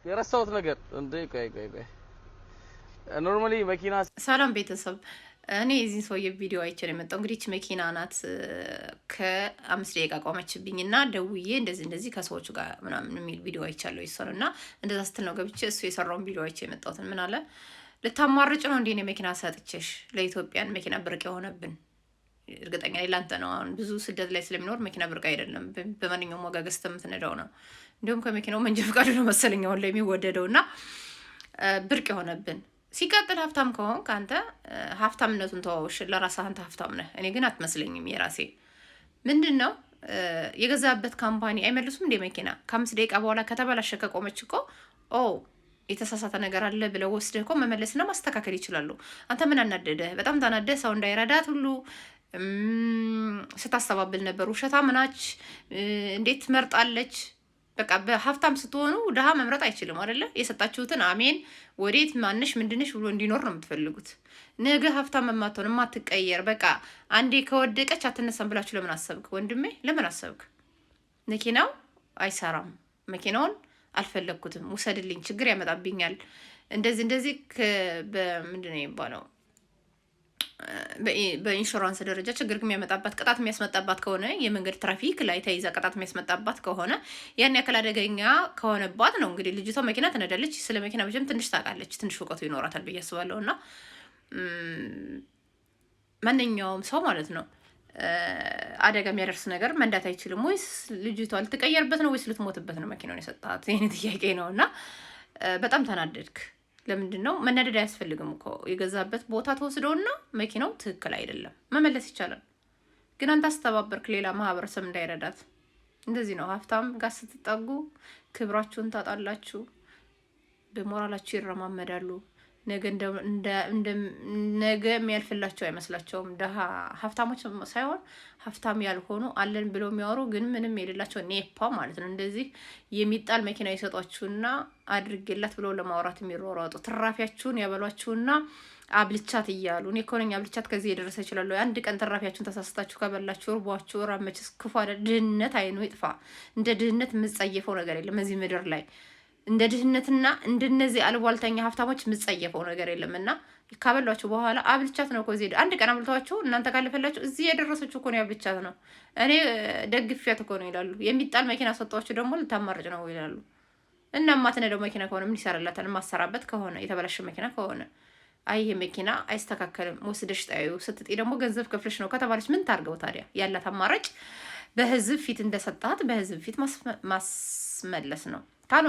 የረሳሁት ነገር እንዴ ቆይ ኖርማሊ መኪና ሰላም ቤተሰብ እኔ የዚህን ሰውዬ ቪዲዮ አይቼ ነው የመጣው። እንግዲህ መኪና ናት ከ5 ደቂቃ ቆመችብኝና ደውዬ እንደዚህ ከሰዎቹ ጋር ምናምን የሚል ቪዲዮ አይቻለሁ ይሰሩ እና እንደዛ ስትል ነው ገብቼ እሱ የሰራውን ቪዲዮ አይቼ የመጣሁት። ምን አለ ልታማርጭ ነው እንዴ መኪና ሰጥቼሽ? ለኢትዮጵያን መኪና ብርቅ የሆነብን እርግጠኛ ነኝ ላንተ ነው። አሁን ብዙ ስደት ላይ ስለሚኖር መኪና ብርቅ አይደለም፣ በማንኛውም ዋጋ ገዝተህ የምትነዳው ነው። እንዲሁም ከመኪናው መንጃ ፈቃዱ ነው መሰለኝ አሁን ላይ የሚወደደውና ብርቅ የሆነብን። ሲቀጥል ሀብታም ከሆንክ አንተ ሀብታምነቱን ተዋውሽ፣ ለራስህ አንተ ሀብታም ነህ። እኔ ግን አትመስለኝም። የራሴ ምንድን ነው የገዛበት ካምፓኒ አይመልሱም እንደ መኪና ከ5 ደቂቃ በኋላ ከተበላሸ ከቆመች እኮ የተሳሳተ ነገር አለ ብለው ወስደህ እኮ መመለስና ማስተካከል ይችላሉ። አንተ ምን አናደደህ? በጣም ታናደህ። ሰው እንዳይረዳት ሁሉ ስታስተባብል ነበር። ውሸታም ናች፣ እንዴት ትመርጣለች? በቃ በሀብታም ስትሆኑ ድሃ መምረጥ አይችልም አይደለ? የሰጣችሁትን አሜን ወዴት ማንሽ ምንድንሽ ብሎ እንዲኖር ነው የምትፈልጉት። ነገ ሀብታም የማትሆን የማትቀየር በቃ አንዴ ከወደቀች አትነሳም ብላችሁ ለምን አሰብክ ወንድሜ? ለምን አሰብክ? መኪናው አይሰራም፣ መኪናውን አልፈለግኩትም፣ ውሰድልኝ፣ ችግር ያመጣብኛል፣ እንደዚህ በምንድን ነው የሚባለው በኢንሹራንስ ደረጃ ችግር የሚያመጣባት ቅጣት የሚያስመጣባት ከሆነ የመንገድ ትራፊክ ላይ ተይዛ ቅጣት የሚያስመጣባት ከሆነ ያን ያክል አደገኛ ከሆነባት ነው እንግዲህ ልጅቷ መኪና ትነዳለች። ስለ መኪና ብቻም ትንሽ ታውቃለች፣ ትንሽ እውቀቱ ይኖራታል ብዬ አስባለሁ። እና ማንኛውም ሰው ማለት ነው አደጋ የሚያደርስ ነገር መንዳት አይችልም። ወይስ ልጅቷ ልትቀየርበት ነው ወይስ ልትሞትበት ነው መኪናውን የሰጣት? ይህን ጥያቄ ነው። እና በጣም ተናደድክ። ለምንድን ነው መናደድ? አያስፈልግም እኮ የገዛበት ቦታ ተወስደውና መኪናው ትክክል አይደለም መመለስ ይቻላል። ግን አንተ አስተባበርክ ሌላ ማህበረሰብ እንዳይረዳት። እንደዚህ ነው ሀብታም ጋር ስትጠጉ ክብራችሁን ታጣላችሁ፣ በሞራላችሁ ይረማመዳሉ። ነገ የሚያልፍላቸው አይመስላቸውም። ደሃ ሀብታሞች ሳይሆን ሀብታም ያልሆኑ አለን ብለው የሚያወሩ ግን ምንም የሌላቸው ኔፓ ማለት ነው። እንደዚህ የሚጣል መኪና ይሰጧችሁና አድርጌላት ብለው ለማውራት የሚሯሯጡ ትራፊያችሁን ያበሏችሁና አብልቻት እያሉ እኔ እኮ ነኝ አብልቻት ከዚህ የደረሰ ይችላሉ። አንድ ቀን ትራፊያችሁን ተሳስታችሁ ከበላችሁ እርቧችሁ ራመችስ ክፉ አይደል? ድህነት አይኑ ይጥፋ። እንደ ድህነት የምጸየፈው ነገር የለም እዚህ ምድር ላይ። እንደ ድህነትና እንደነዚህ አልቧልተኛ ሀብታሞች የምጸየፈው ነገር የለም። እና ካበሏችሁ በኋላ አብልቻት ነው እኮ እዚህ አንድ ቀን አብልተዋችሁ እናንተ ካለፈላችሁ እዚህ የደረሰችሁ እኮ ነው አብልቻት ነው እኔ ደግፊያት እኮ ነው ይላሉ። የሚጣል መኪና ሰጧችሁ ደግሞ ልታማርጭ ነው ይላሉ። እና ማትነዳው መኪና ከሆነ ምን ይሰራላታል? ማሰራበት ከሆነ የተበላሸ መኪና ከሆነ አይ ይሄ መኪና አይስተካከልም ወስደሽ ጣዩ ስትጤ ደግሞ ገንዘብ ከፍለሽ ነው ከተባለች ምን ታርገው ታዲያ? ያላት አማራጭ በህዝብ ፊት እንደሰጣት በህዝብ ፊት ማስመለስ ነው። ካልሆነ